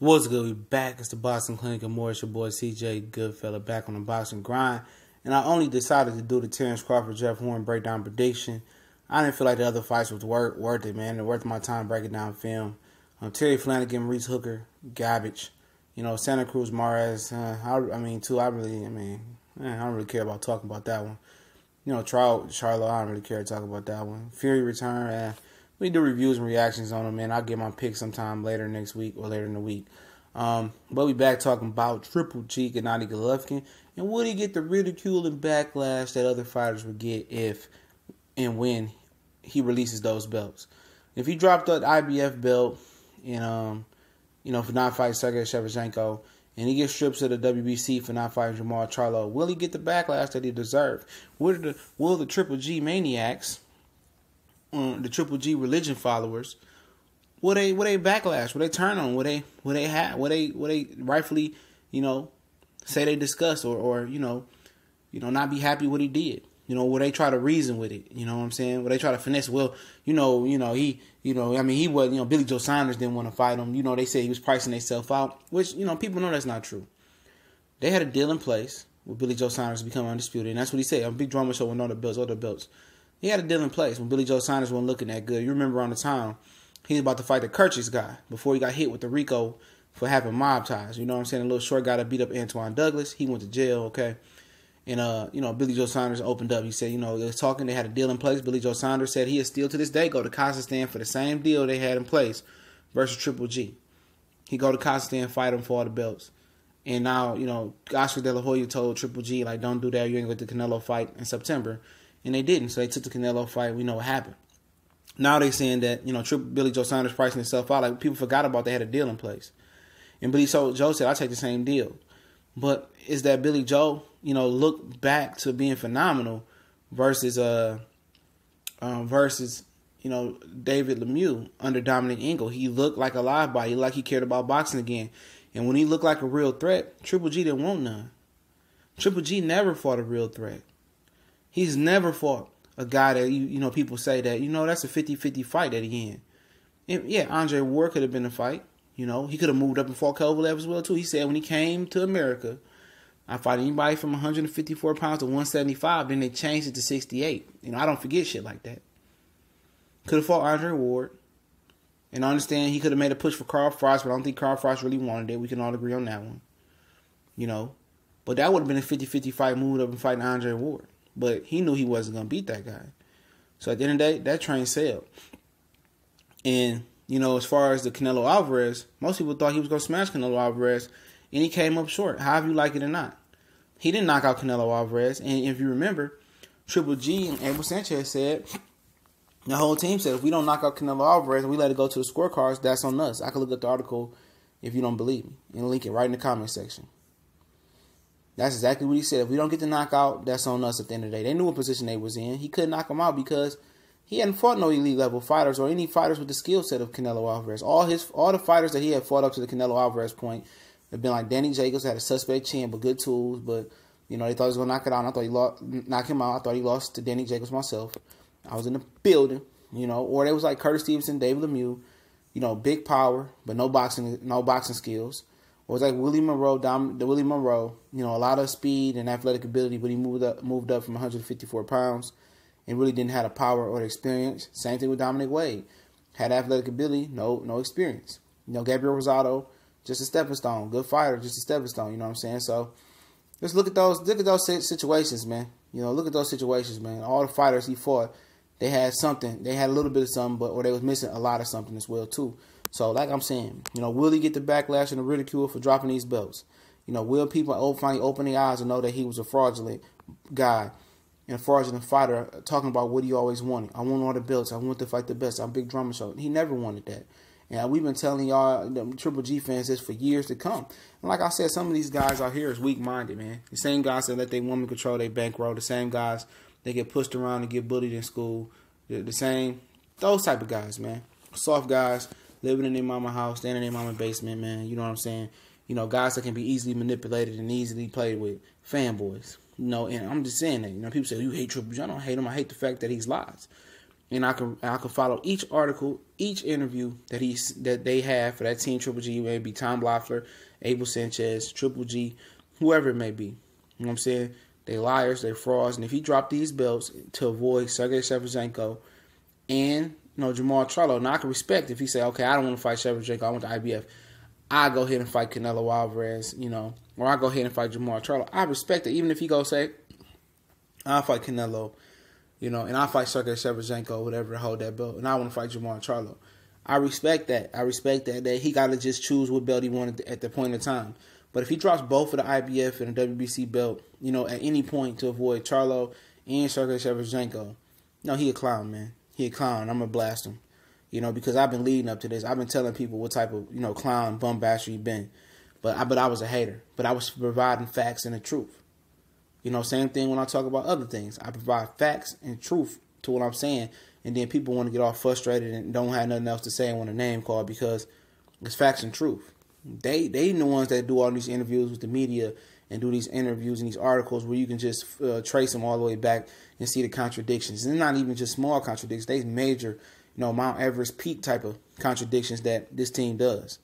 What's good? We back. It's the Boxing Clinic and more. It's your boy CJ Goodfella back on the boxing grind. And I only decided to do the Terrence Crawford Jeff Horn breakdown prediction. I didn't feel like the other fights was worth it, man. They're worth my time breaking down film. Terry Flanagan, Reese Hooker, garbage. Santa Cruz, Mares. I don't really care about talking about that one. Charlo, I don't really care to talk about that one. Fury return. We do reviews and reactions on them, man. I'll get my pick sometime later next week or later in the week. But we back talking about Triple G, Gennady Golovkin, and would he get the ridicule and backlash that other fighters would get if and when he releases those belts? If he dropped the IBF belt and for not fighting Sergey Shevchenko, and he gets strips of the WBC for not fighting Jamal Charlo, will he get the backlash that he deserved? Will the Triple G maniacs, the Triple G religion followers, will they backlash? Will they turn on? Will they rightfully, say they discuss or not be happy what he did? Will they try to reason with it? You know what I'm saying? Will they try to finesse? Well, he was, Billy Joe Saunders didn't want to fight him. They say he was pricing himself out, which, people know that's not true. They had a deal in place with Billy Joe Saunders to become undisputed, and that's what he said. A big drama show with all the belts. He had a deal in place when Billy Joe Saunders wasn't looking that good. You remember on the time, he was about to fight the Kirchhoff guy before he got hit with the RICO for having mob ties. You know what I'm saying? The little short guy that beat up Antoine Douglas. He went to jail, okay? And, Billy Joe Saunders opened up. He said, they was talking. They had a deal in place. Billy Joe Saunders said he'd still to this day go to Kazakhstan for the same deal they had in place versus Triple G. He go to Kazakhstan, fight him for all the belts. And now, Oscar De La Hoya told Triple G, don't do that. You ain't going to the Canelo fight in September. And they didn't. So they took the Canelo fight. We know what happened. Now they saying that, Billy Joe Saunders pricing himself out. People forgot about they had a deal in place. And Billy Joe said, I'll take the same deal. But is that Billy Joe, look back to being phenomenal versus David Lemieux under Dominic Ingle? He looked like a live body. He looked like he cared about boxing again. And when he looked like a real threat, Triple G didn't want none. Triple G never fought a real threat. He's never fought a guy that, people say that, that's a 50-50 fight at the end. And yeah, Andre Ward could have been a fight. He could have moved up and fought Kovalev as well, too. He said when he came to America, I fight anybody from 154 pounds to 175. Then they changed it to 68. I don't forget shit like that. Could have fought Andre Ward. And I understand he could have made a push for Carl Frost, but I don't think Carl Frost really wanted it. We can all agree on that one. But that would have been a 50-50 fight, moved up and fighting Andre Ward. But he knew he wasn't going to beat that guy. So at the end of the day, that train sailed. And, as far as the Canelo Alvarez, most people thought he was going to smash Canelo Alvarez, and he came up short, however you like it or not. He didn't knock out Canelo Alvarez. And if you remember, Triple G and Abel Sanchez said, the whole team said, if we don't knock out Canelo Alvarez and we let it go to the scorecards, that's on us. I can look at the article if you don't believe me and link it right in the comment section. That's exactly what he said. If we don't get the knockout, that's on us at the end of the day. They knew what position they was in. He couldn't knock him out because he hadn't fought no elite level fighters or any fighters with the skill set of Canelo Alvarez. All the fighters that he had fought up to the Canelo Alvarez point have been like Danny Jacobs, had a suspect chin but good tools. But they thought he was gonna knock it out. And I thought he knock him out. I thought he lost to Danny Jacobs myself. I was in the building, Or they was like Curtis Stevenson, David Lemieux, big power but no boxing skills. Or it was like Willie Monroe, a lot of speed and athletic ability, but he moved up from 154 pounds and really didn't have the power or the experience. Same thing with Dominic Wade. Had athletic ability, no experience. Gabriel Rosado, just a stepping stone. Good fighter, just a stepping stone, you know what I'm saying? So just look at those situations, man. Look at those situations, man. All the fighters he fought, they had something. They had a little bit of something, or they was missing a lot of something as well, too. So, like I'm saying, will he get the backlash and the ridicule for dropping these belts? Will people finally open their eyes and know that he was a fraudulent guy and a fraudulent fighter talking about what he always wanted? I want all the belts. I want to fight the best. I'm a big drama show. He never wanted that. And we've been telling y'all, the Triple G fans, this for years to come. And like I said, some of these guys out here is weak-minded, man. The same guys that let their women control their bankroll. The same guys that get pushed around and get bullied in school. The same, those type of guys, man. Soft guys. Living in their mama house, staying in their mama basement, man. You know what I'm saying? Guys that can be easily manipulated and easily played with. Fanboys. And I'm just saying that. People say, you hate Triple G. I don't hate him. I hate the fact that he's lies. and I can follow each article, each interview that they have for that team Triple G, maybe Tom Loeffler, Abel Sanchez, Triple G, whoever it may be. You know what I'm saying? They liars, they frauds, and if he dropped these belts to avoid Sergey Shevchenko and Jamal Charlo, now I can respect if he say, okay, I don't want to fight Shevchenko, I want the IBF. I go ahead and fight Canelo Alvarez, or I go ahead and fight Jamal Charlo. I respect it, even if he go say, I'll fight Canelo, and I'll fight Sergey Shevchenko, whatever, to hold that belt, and I want to fight Jamal Charlo. I respect that. I respect that he got to just choose what belt he wanted at the point in time. But if he drops both of the IBF and the WBC belt, at any point to avoid Charlo and Sergey Shevchenko, he a clown, man. He a clown. I'm going to blast him. Because I've been leading up to this. I've been telling people what type of, clown, bum bastard he been. But I was a hater. But I was providing facts and the truth. Same thing when I talk about other things. I provide facts and truth to what I'm saying. And then people want to get all frustrated and don't have nothing else to say and want a name called because it's facts and truth. They the ones that do all these interviews with the media and do these interviews and these articles where you can just trace them all the way back and see the contradictions. And they're not even just small contradictions. They major, Mount Everest peak type of contradictions that this team does.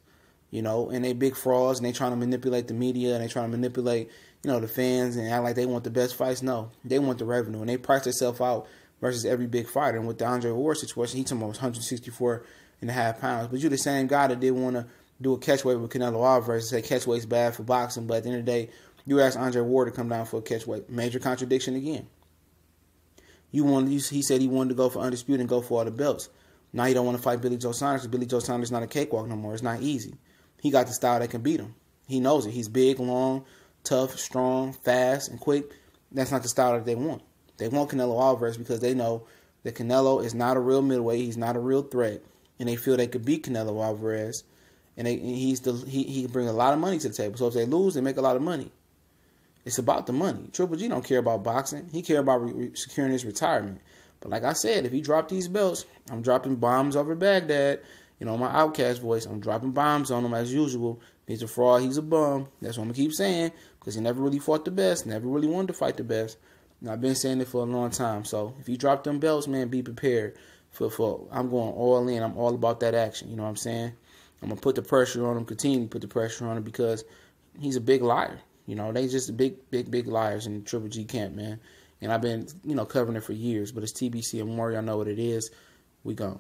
And they big frauds and they trying to manipulate the media and they trying to manipulate, the fans and act like they want the best fights. No, they want the revenue and they price themselves out versus every big fighter. And with the Andre Ward situation, he took almost 164.5 pounds. But you're the same guy that didn't want to do a catchweight with Canelo Alvarez and say catchweight's bad for boxing. But at the end of the day, you asked Andre Ward to come down for a catchweight. Major contradiction again. He said he wanted to go for undisputed and go for all the belts. Now he don't want to fight Billy Joe Saunders because Billy Joe Saunders is not a cakewalk no more. It's not easy. He got the style that can beat him. He knows it. He's big, long, tough, strong, fast, and quick. That's not the style that they want. They want Canelo Alvarez because they know that Canelo is not a real middleweight. He's not a real threat. And they feel they could beat Canelo Alvarez. And he can bring a lot of money to the table. So if they lose, they make a lot of money. It's about the money. Triple G don't care about boxing. He care about securing his retirement. But like I said, if he drop these belts, I'm dropping bombs over Baghdad. My outcast voice, I'm dropping bombs on him as usual. He's a fraud. He's a bum. That's what I'm going to keep saying because he never really fought the best, never really wanted to fight the best. And I've been saying it for a long time. So if you drop them belts, man, be prepared. For I'm going all in. I'm all about that action. You know what I'm saying? I'm going to put the pressure on him, continue to put the pressure on him because he's a big liar. They just big liars in the Triple G camp, man. And I've been, covering it for years. But it's TBC and more. Y'all know what it is. We gone.